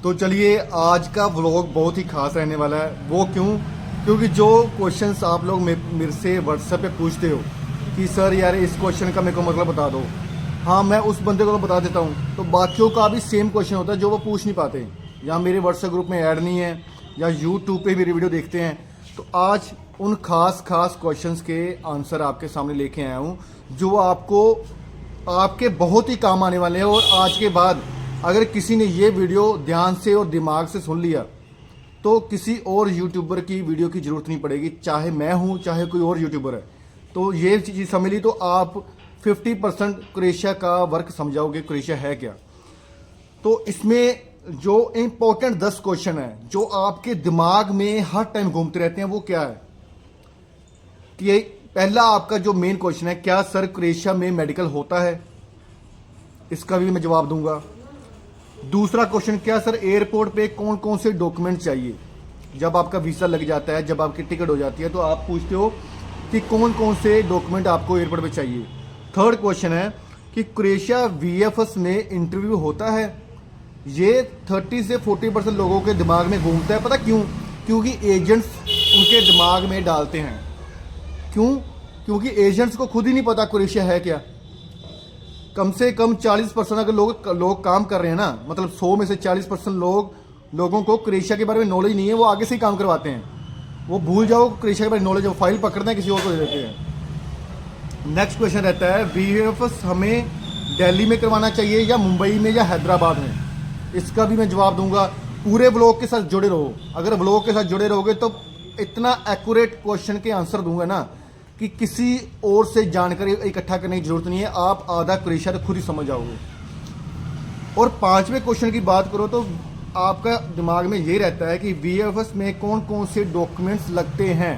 तो चलिए आज का व्लॉग बहुत ही खास रहने वाला है। वो क्यों? क्योंकि जो क्वेश्चंस आप लोग मेरे से व्हाट्सएप पे पूछते हो कि सर यार इस क्वेश्चन का मेरे को मतलब बता दो, हाँ मैं उस बंदे को तो बता देता हूँ। तो बाकियों का भी सेम क्वेश्चन होता है जो वो पूछ नहीं पाते, या मेरे व्हाट्सएप ग्रुप में ऐड नहीं है, या यूट्यूब पे मेरी वीडियो देखते हैं। तो आज उन खास क्वेश्चंस के आंसर आपके सामने लेके आया हूँ जो आपके बहुत ही काम आने वाले हैं। और आज के बाद अगर किसी ने ये वीडियो ध्यान से और दिमाग से सुन लिया तो किसी और यूट्यूबर की वीडियो की ज़रूरत नहीं पड़ेगी, चाहे मैं हूँ चाहे कोई और यूट्यूबर है। तो ये चीज़ समझ ली तो आप 50% क्रोएशिया का वर्क समझाओगे क्रोएशिया है क्या। तो इसमें जो इम्पोर्टेंट 10 क्वेश्चन है जो आपके दिमाग में हर टाइम घूमते रहते हैं वो क्या है कि पहला आपका जो मेन क्वेश्चन है, क्या सर क्रोएशिया में मेडिकल होता है? इसका भी मैं जवाब दूंगा। दूसरा क्वेश्चन, क्या सर एयरपोर्ट पे कौन कौन से डॉक्यूमेंट चाहिए? जब आपका वीज़ा लग जाता है, जब आपकी टिकट हो जाती है तो आप पूछते हो कि कौन कौन से डॉक्यूमेंट आपको एयरपोर्ट पे चाहिए। थर्ड क्वेश्चन है कि क्रोएशिया वीएफएस में इंटरव्यू होता है। ये 30 से 40% लोगों के दिमाग में घूमता है। पता क्यों? क्योंकि एजेंट्स उनके दिमाग में डालते हैं। क्यों? क्योंकि एजेंट्स को खुद ही नहीं पता क्रोएशिया है क्या। कम से कम 40% अगर लोग काम कर रहे हैं ना, मतलब 100 में से 40% लोगों को क्रोएशिया के बारे में नॉलेज नहीं है, वो आगे से ही काम करवाते हैं। वो भूल जाओ क्रोएशिया के बारे में नॉलेज, वो फाइल पकड़ते हैं किसी और को दे देते हैं। नेक्स्ट क्वेश्चन रहता है, वीएफएस हमें दिल्ली में करवाना चाहिए या मुंबई में या हैदराबाद में? इसका भी मैं जवाब दूंगा। पूरे व्लॉग के साथ जुड़े रहो। अगर व्लॉग के साथ जुड़े रहोगे तो इतना एक्यूरेट क्वेश्चन के आंसर दूंगा ना कि किसी और से जानकारी इकट्ठा करने की जरूरत नहीं है। आप आधा क्रोएशिया तो खुद ही समझ आओगे। और पांचवें क्वेश्चन की बात करो तो आपका दिमाग में ये रहता है कि वीएफएस में कौन कौन से डॉक्यूमेंट्स लगते हैं।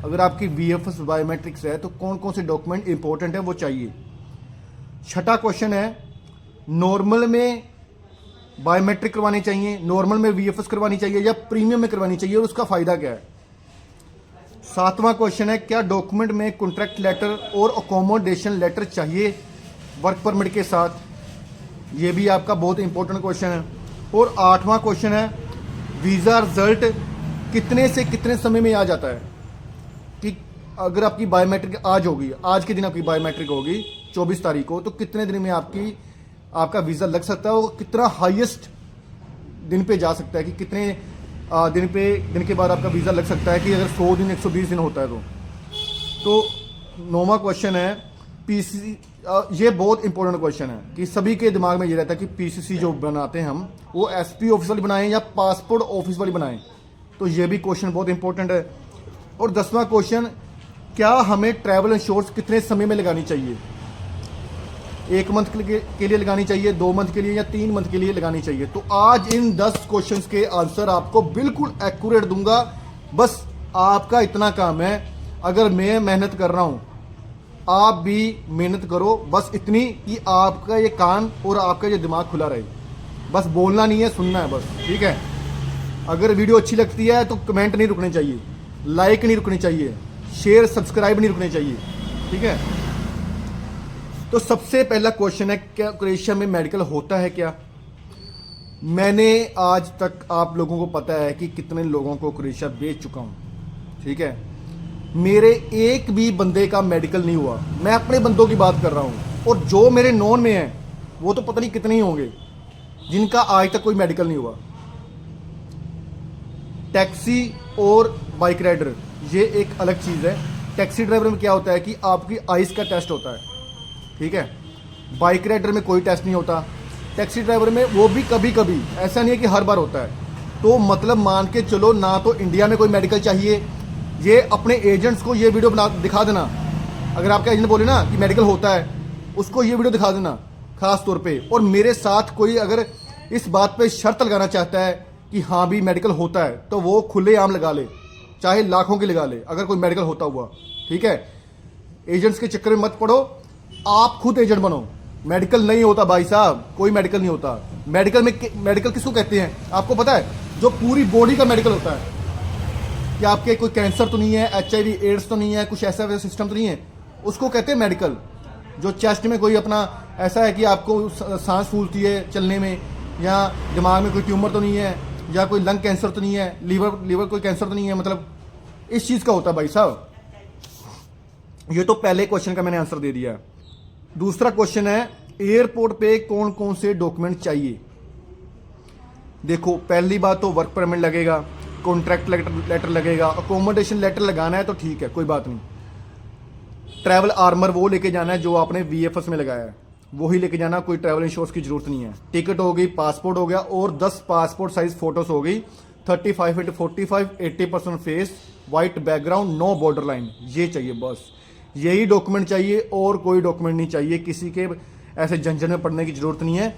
अगर आपकी वीएफएस बायोमेट्रिक्स है तो कौन कौन से डॉक्यूमेंट इंपॉर्टेंट है वो चाहिए। छठा क्वेश्चन है, नॉर्मल में बायोमेट्रिक करवानी चाहिए, नॉर्मल में वीएफएस करवानी चाहिए या प्रीमियम में करवानी चाहिए और उसका फायदा क्या है। सातवां क्वेश्चन है, क्या डॉक्यूमेंट में कॉन्ट्रैक्ट लेटर और अकोमोडेशन लेटर चाहिए वर्क परमिट के साथ? ये भी आपका बहुत इंपॉर्टेंट क्वेश्चन है। और आठवां क्वेश्चन है, वीज़ा रिजल्ट कितने से कितने समय में आ जाता है? कि अगर आपकी बायोमेट्रिक आज होगी, आज के दिन आपकी बायोमेट्रिक होगी 24 तारीख को, तो कितने दिन में आपका वीज़ा लग सकता है और कितना हाईएस्ट दिन पे जा सकता है कि कितने दिन के बाद आपका वीज़ा लग सकता है कि अगर 100 दिन 120 दिन होता है तो 9वां क्वेश्चन है, पीसीसी। ये बहुत इंपॉर्टेंट क्वेश्चन है कि सभी के दिमाग में ये रहता है कि पीसीसी जो बनाते हैं हम वो एसपी ऑफिस वाली बनाएं या पासपोर्ट ऑफिस वाली बनाएं। तो ये भी क्वेश्चन बहुत इंपॉर्टेंट है। और 10वां क्वेश्चन, क्या हमें ट्रैवल इंश्योरेंस कितने समय में लगानी चाहिए? 1 मंथ के लिए लगानी चाहिए, 2 मंथ के लिए या 3 मंथ के लिए लगानी चाहिए? तो आज इन 10 क्वेश्चंस के आंसर आपको बिल्कुल एक्यूरेट दूंगा। बस आपका इतना काम है, अगर मैं मेहनत कर रहा हूं आप भी मेहनत करो, बस इतनी कि आपका ये कान और आपका ये दिमाग खुला रहे। बस बोलना नहीं है, सुनना है बस, ठीक है। अगर वीडियो अच्छी लगती है तो कमेंट नहीं रुकने चाहिए, लाइक नहीं रुकनी चाहिए, शेयर सब्सक्राइब नहीं रुकने चाहिए, ठीक है। तो सबसे पहला क्वेश्चन है, क्या क्रोएशिया में मेडिकल होता है क्या? मैंने आज तक आप लोगों को पता है कि कितने लोगों को क्रोएशिया बेच चुका हूं, ठीक है। मेरे एक भी बंदे का मेडिकल नहीं हुआ। मैं अपने बंदों की बात कर रहा हूं, और जो मेरे नॉन में है वो तो पता नहीं कितने ही होंगे जिनका आज तक कोई मेडिकल नहीं हुआ। टैक्सी और बाइक राइडर ये एक अलग चीज़ है। टैक्सी ड्राइवर में क्या होता है कि आपकी आइस का टेस्ट होता है, ठीक है। बाइक राइडर में कोई टेस्ट नहीं होता। टैक्सी ड्राइवर में वो भी कभी कभी, ऐसा नहीं है कि हर बार होता है। तो मतलब मान के चलो, ना तो इंडिया में कोई मेडिकल चाहिए, ये अपने एजेंट्स को ये वीडियो दिखा देना। अगर आपका एजेंट बोले ना कि मेडिकल होता है, उसको ये वीडियो दिखा देना खास तौर पे। और मेरे साथ कोई अगर इस बात पे शर्त लगाना चाहता है कि हाँ भी मेडिकल होता है, तो वो खुले आम लगा ले, चाहे लाखों की लगा ले, अगर कोई मेडिकल होता हुआ, ठीक है। एजेंट्स के चक्कर में मत पड़ो, आप खुद एजेंट बनो। मेडिकल नहीं होता भाई साहब, कोई मेडिकल नहीं होता। मेडिकल किसको कहते हैं आपको पता है? जो पूरी बॉडी का मेडिकल होता है, कि आपके कोई कैंसर तो नहीं है, HIV एड्स तो नहीं है, कुछ ऐसा वैसा सिस्टम तो नहीं है, उसको कहते हैं मेडिकल। जो चेस्ट में कोई अपना ऐसा है कि आपको सांस फूलती है चलने में, या दिमाग में कोई ट्यूमर तो नहीं है, या कोई लंग कैंसर तो नहीं है, लीवर कोई कैंसर तो नहीं है, मतलब इस चीज़ का होता है भाई साहब। ये तो पहले क्वेश्चन का मैंने आंसर दे दिया। दूसरा क्वेश्चन है एयरपोर्ट पे कौन कौन से डॉक्यूमेंट चाहिए। देखो पहली बात तो वर्क परमिट लगेगा, कॉन्ट्रैक्ट लेटर लगेगा, अकोमोडेशन लेटर लगाना है तो ठीक है, कोई बात नहीं। ट्रैवल आर्मर वो लेके जाना है जो आपने वीएफएस में लगाया है, वही लेके जाना, कोई ट्रैवल इंश्योरेंस की जरूरत नहीं है। टिकट हो गई, पासपोर्ट हो गया, और 10 पासपोर्ट साइज फोटोज हो गई, 35x45, 80% face, white background, no border line, ये चाहिए बस। यही डॉक्यूमेंट चाहिए और कोई डॉक्यूमेंट नहीं चाहिए, किसी के ऐसे झंझट में पड़ने की जरूरत नहीं है।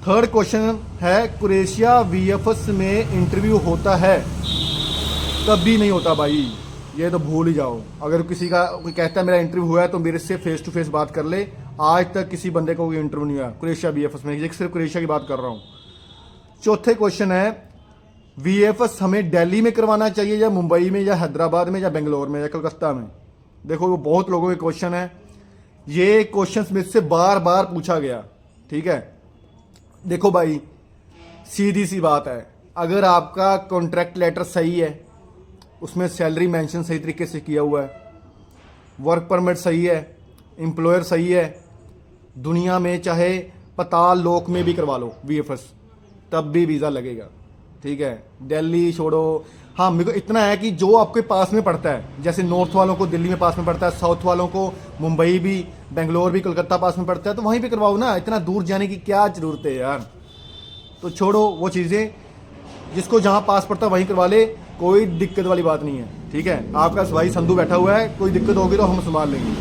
थर्ड क्वेश्चन है क्रोएशिया वीएफएस में इंटरव्यू होता है? कभी नहीं होता भाई, ये तो भूल ही जाओ। अगर किसी का कोई कहता है मेरा इंटरव्यू हुआ है तो मेरे से फेस टू फेस बात कर ले। आज तक किसी बंदे को कोई इंटरव्यू नहीं हुआ क्रोएशिया वीएफएस में, ये सिर्फ क्रोएशिया की बात कर रहा हूँ। चौथे क्वेश्चन है वीएफएस हमें दिल्ली में करवाना चाहिए या मुंबई में या हैदराबाद में या बेंगलोर में या कलकत्ता में? देखो वो बहुत लोगों के क्वेश्चन है, ये क्वेश्चन मुझसे बार बार पूछा गया, ठीक है। देखो भाई सीधी सी बात है, अगर आपका कॉन्ट्रैक्ट लेटर सही है, उसमें सैलरी मेंशन सही तरीके से किया हुआ है, वर्क परमिट सही है, एम्प्लॉयर सही है, दुनिया में चाहे पाताल लोक में भी करवा लो वीएफएस, तब भी वीज़ा लगेगा, ठीक है। दिल्ली छोड़ो, हाँ मेरे को इतना है कि जो आपके पास में पड़ता है, जैसे नॉर्थ वालों को दिल्ली में पास में पड़ता है, साउथ वालों को मुंबई भी, बेंगलोर भी, कलकत्ता पास में पड़ता है, तो वहीं पे करवाओ ना, इतना दूर जाने की क्या ज़रूरत है यार। तो छोड़ो वो चीज़ें, जिसको जहाँ पास पड़ता है वहीं करवा ले, कोई दिक्कत वाली बात नहीं है, ठीक है। आपका भाई संधू बैठा हुआ है, कोई दिक्कत होगी तो हम संभाल लेंगे।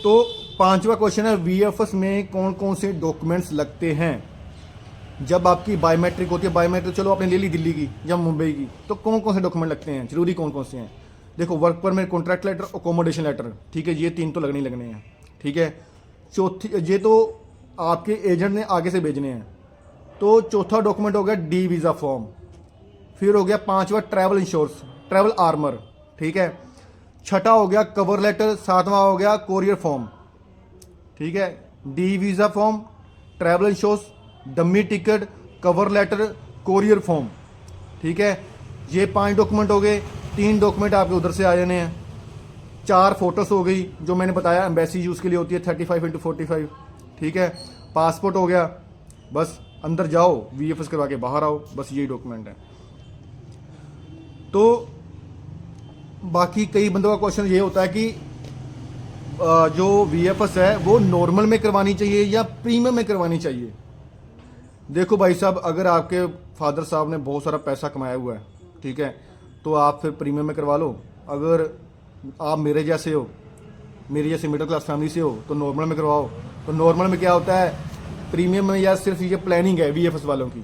तो पांचवा क्वेश्चन है वीएफएस में कौन कौन से डॉक्यूमेंट्स लगते हैं जब आपकी बायोमेट्रिक होती है। बायोमेट्रिक चलो आपने ले ली दिल्ली की या मुंबई की, तो कौन कौन से डॉक्यूमेंट लगते हैं, जरूरी कौन कौन से हैं? देखो work permit, contract letter, accommodation letter, ठीक है, ये 3 तो लगने ही लगने हैं, ठीक है। चौथी, ये तो आपके एजेंट ने आगे से भेजने हैं, तो चौथा डॉक्यूमेंट हो गया डी वीज़ा फॉर्म। फिर हो गया 5वां ट्रैवल इंश्योरेंस, ट्रैवल आर्मर, ठीक है। छठा हो गया कवर लेटर, 7वां हो गया कोरियर फॉर्म, ठीक है। D visa form, travel insurance, dummy ticket, cover letter, courier form, ठीक है। ये 5 डॉक्यूमेंट हो गए। 3 डॉक्यूमेंट आपके उधर से आ जाने हैं। 4 फोटोस हो गई जो मैंने बताया एम्बेसी यूज़ के लिए होती है, 35x45, ठीक है। पासपोर्ट हो गया, बस अंदर जाओ वीएफएस करवा के बाहर आओ, बस यही डॉक्यूमेंट है। तो बाकी कई बंदों का क्वेश्चन ये होता है कि जो वीएफएस है वो नॉर्मल में करवानी चाहिए या प्रीमियम में करवानी चाहिए। देखो भाई साहब, अगर आपके फादर साहब ने बहुत सारा पैसा कमाया हुआ है, ठीक है, तो आप फिर प्रीमियम में करवा लो। अगर आप मेरे जैसे हो, मेरी जैसे मिडिल क्लास फैमिली से हो, तो नॉर्मल में करवाओ। तो नॉर्मल में क्या होता है, प्रीमियम में या सिर्फ ये प्लानिंग है वीएफएस वालों की।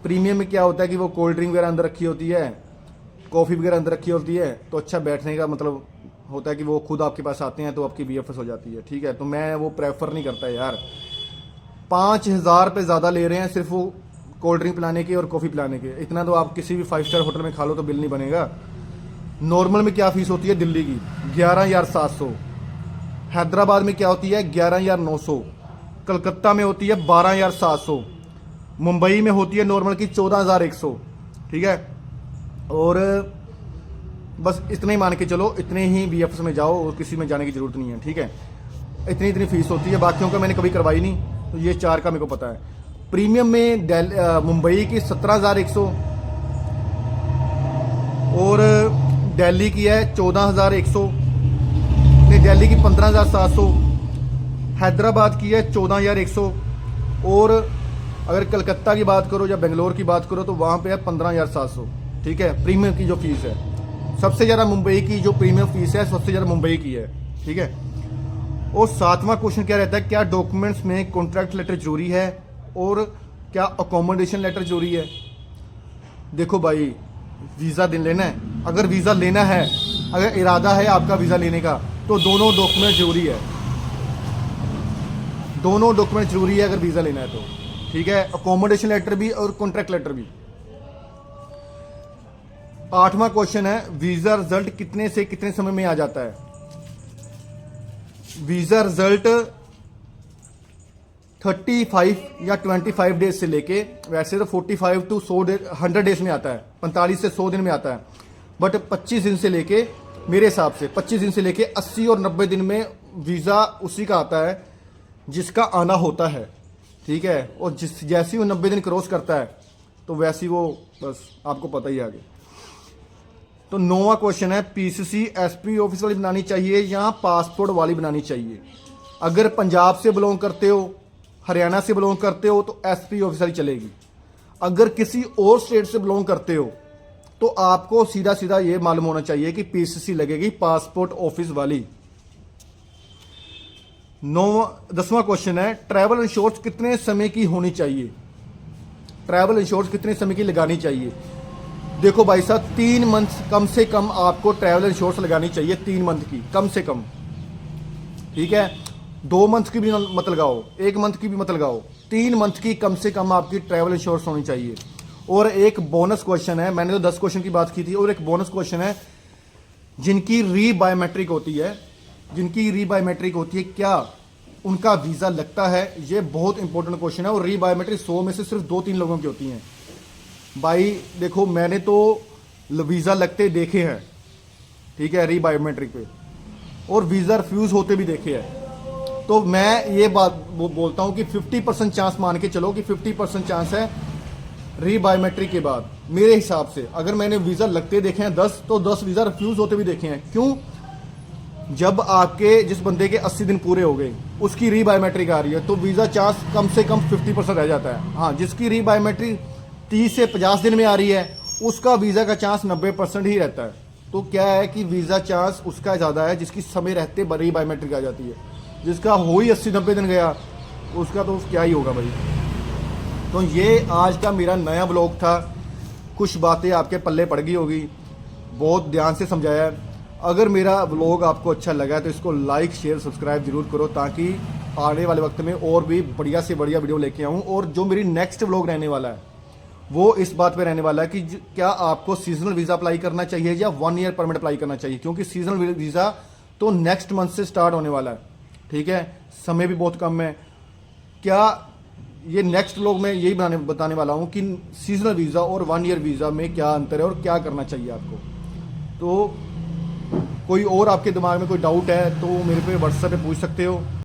प्रीमियम में क्या होता है कि वो कोल्ड ड्रिंक वगैरह अंदर रखी होती है, कॉफ़ी वगैरह अंदर रखी होती है, तो अच्छा बैठने का मतलब होता है कि वो खुद आपके पास आते हैं तो आपकी वीएफएस हो जाती है, ठीक है। तो मैं वो प्रेफर नहीं करता यार। 5,000 रुपये ज़्यादा ले रहे हैं सिर्फ वो कोल्ड ड्रिंक पिलाने के और कॉफ़ी पिलाने के, इतना तो आप किसी भी 5 स्टार होटल में खा लो तो बिल नहीं बनेगा। नॉर्मल में क्या फ़ीस होती है दिल्ली की, 11,700। हैदराबाद में क्या होती है, 11,900। कलकत्ता में होती है 12,700। मुंबई में होती है नॉर्मल की 14,100, ठीक है। और बस इतना ही मान के चलो, इतने ही वीएफएस में जाओ और किसी में जाने की ज़रूरत नहीं है, ठीक है। इतनी फ़ीस होती है, बाकियों का मैंने कभी करवाई नहीं, तो ये 4 का मेरे को पता है। प्रीमियम में मुंबई की 17,100 और दिल्ली की है 14,100, नहीं दिल्ली की 15,700, हैदराबाद की है 14,100, और अगर कलकत्ता की बात करो या बेंगलोर की बात करो तो वहाँ पे है 15,700, ठीक है, प्रीमियम की जो फीस है। सबसे ज़्यादा मुंबई की जो प्रीमियम फीस है, सबसे ज़्यादा मुंबई की है, ठीक है। और 7वां क्वेश्चन क्या रहता है, क्या डॉक्यूमेंट्स में कॉन्ट्रैक्ट लेटर जरूरी है और क्या अकोमोडेशन लेटर जरूरी है? देखो भाई, वीज़ा लेना है, अगर वीज़ा लेना है, अगर इरादा है आपका वीज़ा लेने का, तो दोनों डॉक्यूमेंट जरूरी है। दोनों डॉक्यूमेंट जरूरी है अगर वीज़ा लेना है तो, ठीक है, अकोमोडेशन लेटर भी और कॉन्ट्रैक्ट लेटर भी। 8वां क्वेश्चन है वीज़ा रिजल्ट कितने से कितने समय में आ जाता है? वीज़ा रिजल्ट 35 या 25 डेज से लेके, वैसे तो 45 टू 100 डेज में आता है, 45 से 100 दिन में आता है, बट 25 दिन से लेके, मेरे हिसाब से 25 दिन से लेके 80 और 90 दिन में वीज़ा उसी का आता है जिसका आना होता है, ठीक है। और जैसे ही वो 90 दिन क्रॉस करता है तो वैसे ही वो, बस आपको पता ही आगे। तो 9वां क्वेश्चन है, पीसीसी एसपी ऑफिस वाली बनानी चाहिए या पासपोर्ट वाली बनानी चाहिए। अगर पंजाब से बिलोंग करते हो, हरियाणा से बिलोंग करते हो तो एसपी ऑफिस वाली चलेगी। अगर किसी और स्टेट से बिलोंग करते हो तो आपको सीधा सीधा ये मालूम होना चाहिए कि पीसीसी लगेगी, पासपोर्ट ऑफिस वाली। 10वां क्वेश्चन है, ट्रैवल इंश्योरेंस कितने समय की होनी चाहिए। ट्रैवल इंश्योरेंस कितने समय की लगानी चाहिए। देखो भाई साहब, 3 मंथ कम से कम आपको ट्रैवल इंश्योरेंस लगानी चाहिए, 3 मंथ की कम से कम, ठीक है। 2 मंथ की भी मत लगाओ, 1 मंथ की भी मत लगाओ, 3 मंथ की कम से कम आपकी ट्रैवल इंश्योरेंस होनी चाहिए। और एक बोनस क्वेश्चन है, मैंने तो 10 क्वेश्चन की बात की थी, और एक बोनस क्वेश्चन है, जिनकी री बायोमेट्रिक होती है, जिनकी री बायोमेट्रिक होती है, क्या उनका वीज़ा लगता है। ये बहुत इंपॉर्टेंट क्वेश्चन है। और री बायोमेट्रिक 100 में से सिर्फ 2-3 लोगों की होती हैं। भाई देखो, मैंने तो वीज़ा लगते देखे हैं, ठीक है, री बायोमेट्रिक पे, और वीज़ा रिफ्यूज़ होते भी देखे हैं। तो मैं ये बात बोलता हूँ कि 50% चांस मान के चलो कि 50% चांस है री बायोमेट्रिक के बाद। मेरे हिसाब से अगर मैंने वीज़ा लगते देखे हैं 10, तो 10 वीज़ा रिफ्यूज़ होते भी देखे हैं। क्यों? जब आपके जिस बंदे के 80 दिन पूरे हो गए, उसकी री बायोमेट्रिक आ रही है, तो वीज़ा चांस कम से कम 50% रह जाता है। हाँ, जिसकी री बायोमेट्रिक 30 से 50 दिन में आ रही है, उसका वीज़ा का चांस 90% ही रहता है। तो क्या है कि वीज़ा चांस उसका ज़्यादा है जिसकी समय रहते री बायोमेट्रिक आ जाती है। जिसका हो ही 80-90 दिन गया, उसका तो क्या ही होगा भाई। तो ये आज का मेरा नया ब्लॉग था। कुछ बातें आपके पल्ले पड़ गई होगी, बहुत ध्यान से समझाया है। अगर मेरा ब्लॉग आपको अच्छा लगा तो इसको लाइक शेयर सब्सक्राइब जरूर करो, ताकि आने वाले वक्त में और भी बढ़िया से बढ़िया वीडियो लेके आऊँ। और जो मेरी नेक्स्ट ब्लॉग रहने वाला है वो इस बात पे रहने वाला है कि क्या आपको सीजनल वीज़ा अप्लाई करना चाहिए या 1 ईयर परमिट अप्लाई करना चाहिए, क्योंकि सीजनल वीज़ा तो नेक्स्ट मंथ से स्टार्ट होने वाला है, ठीक है। समय भी बहुत कम है। क्या ये नेक्स्ट व्लॉग में यही बताने वाला हूँ कि सीजनल वीज़ा और 1 ईयर वीज़ा में क्या अंतर है और क्या करना चाहिए आपको। तो कोई और आपके दिमाग में कोई डाउट है तो मेरे पे व्हाट्सएप पे पूछ सकते हो।